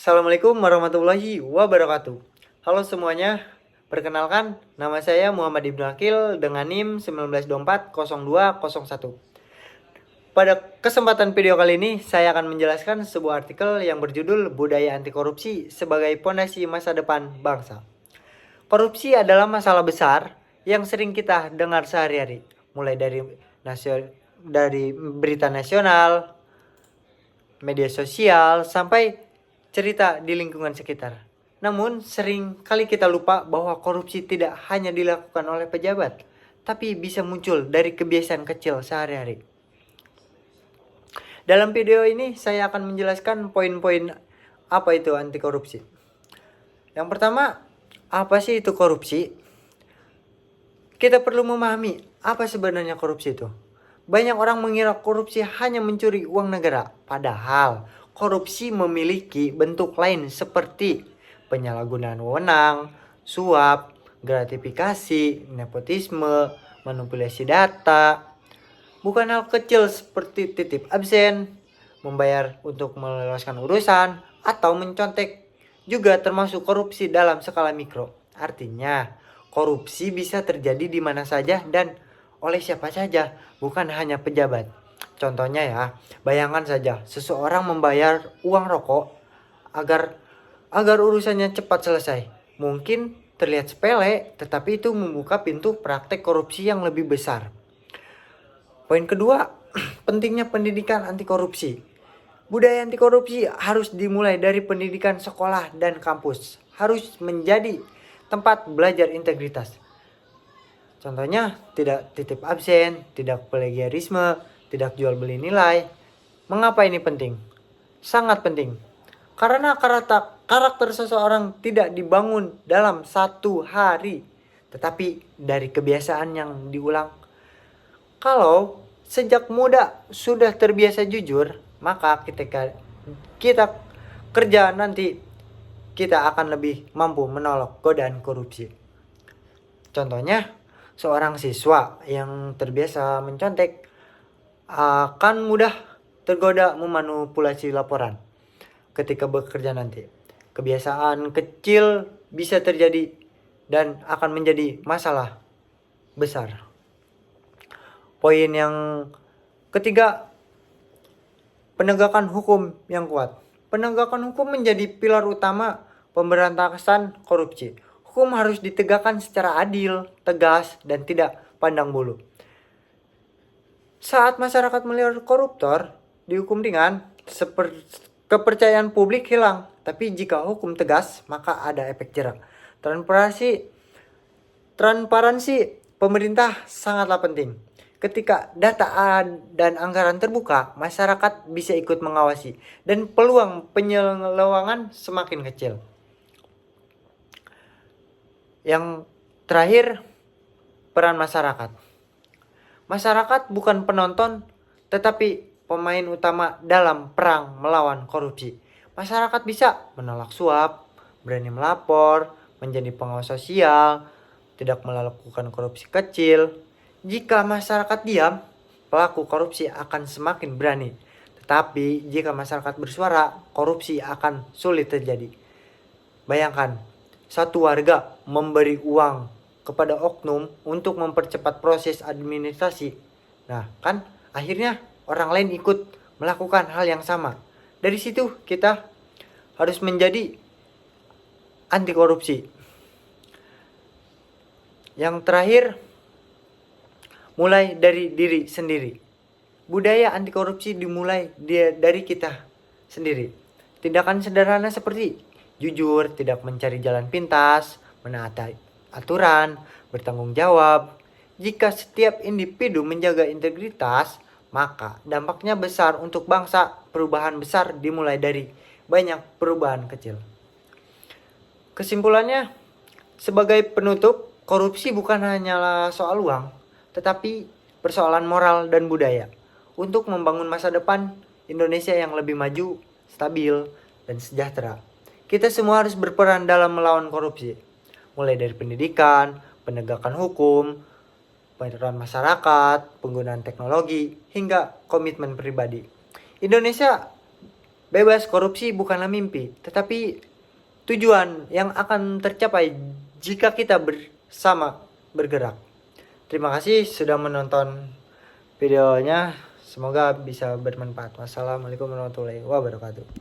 Assalamualaikum warahmatullahi wabarakatuh. Halo semuanya, perkenalkan nama saya Muhammad Ibnu Akil dengan NIM 19240201. Pada kesempatan video kali ini saya akan menjelaskan sebuah artikel yang berjudul Budaya Anti Korupsi sebagai Pondasi Masa Depan Bangsa. Korupsi adalah masalah besar yang sering kita dengar sehari-hari, mulai dari berita nasional, media sosial, sampai cerita di lingkungan sekitar. Namun sering kali kita lupa bahwa korupsi tidak hanya dilakukan oleh pejabat, tapi bisa muncul dari kebiasaan kecil sehari-hari. Dalam video ini saya akan menjelaskan poin-poin apa itu anti korupsi. Yang pertama, apa sih itu korupsi? Kita perlu memahami apa sebenarnya korupsi itu. Banyak orang mengira korupsi hanya mencuri uang negara, padahal korupsi memiliki bentuk lain seperti penyalahgunaan wewenang, suap, gratifikasi, nepotisme, manipulasi data. Bukan hal kecil seperti titip absen, membayar untuk meloloskan urusan, atau mencontek juga termasuk korupsi dalam skala mikro. Artinya, korupsi bisa terjadi di mana saja dan oleh siapa saja, bukan hanya pejabat. Contohnya ya, bayangkan saja seseorang membayar uang rokok agar urusannya cepat selesai. Mungkin terlihat sepele, tetapi itu membuka pintu praktek korupsi yang lebih besar. Poin kedua, pentingnya pendidikan anti korupsi. Budaya anti korupsi harus dimulai dari pendidikan sekolah dan kampus. Harus menjadi tempat belajar integritas. Contohnya, tidak titip absen, tidak plagiarisme, tidak jual beli nilai. Mengapa ini penting? Sangat penting. Karena karakter seseorang tidak dibangun dalam satu hari, tetapi dari kebiasaan yang diulang. Kalau sejak muda sudah terbiasa jujur, maka ketika kita kerja nanti kita akan lebih mampu menolak godaan korupsi. Contohnya, seorang siswa yang terbiasa mencontek akan mudah tergoda memanipulasi laporan ketika bekerja nanti. Kebiasaan kecil bisa terjadi dan akan menjadi masalah besar. Poin yang ketiga, penegakan hukum yang kuat. Penegakan hukum menjadi pilar utama pemberantasan korupsi. Hukum harus ditegakkan secara adil, tegas, dan tidak pandang bulu. Saat masyarakat melihat koruptor dihukum ringan, kepercayaan publik hilang. Tapi jika hukum tegas, maka ada efek jerak. Transparansi pemerintah sangatlah penting. Ketika data dan anggaran terbuka, masyarakat bisa ikut mengawasi dan peluang penyelewengan semakin kecil. Yang terakhir, peran masyarakat. Masyarakat bukan penonton, tetapi pemain utama dalam perang melawan korupsi. Masyarakat bisa menolak suap, berani melapor, menjadi pengawas sosial, tidak melakukan korupsi kecil. Jika masyarakat diam, pelaku korupsi akan semakin berani. Tetapi jika masyarakat bersuara, korupsi akan sulit terjadi. Bayangkan, satu warga memberi uang kepada oknum untuk mempercepat proses administrasi. Nah, kan akhirnya orang lain ikut melakukan hal yang sama. Dari situ kita harus menjadi anti korupsi. Yang terakhir, mulai dari diri sendiri. Budaya anti korupsi dimulai dari kita sendiri. Tindakan sederhana seperti jujur, tidak mencari jalan pintas, menaati aturan, bertanggung jawab. Jika setiap individu menjaga integritas, maka dampaknya besar untuk bangsa. Perubahan besar dimulai dari banyak perubahan kecil. Kesimpulannya, sebagai penutup, korupsi bukan hanyalah soal uang, tetapi persoalan moral dan budaya. Untuk membangun masa depan Indonesia yang lebih maju, stabil, dan sejahtera, kita semua harus berperan dalam melawan korupsi. Mulai dari pendidikan, penegakan hukum, peran masyarakat, penggunaan teknologi, hingga komitmen pribadi. Indonesia bebas korupsi bukanlah mimpi, tetapi tujuan yang akan tercapai jika kita bersama bergerak. Terima kasih sudah menonton videonya. Semoga bisa bermanfaat. Wassalamualaikum warahmatullahi wabarakatuh.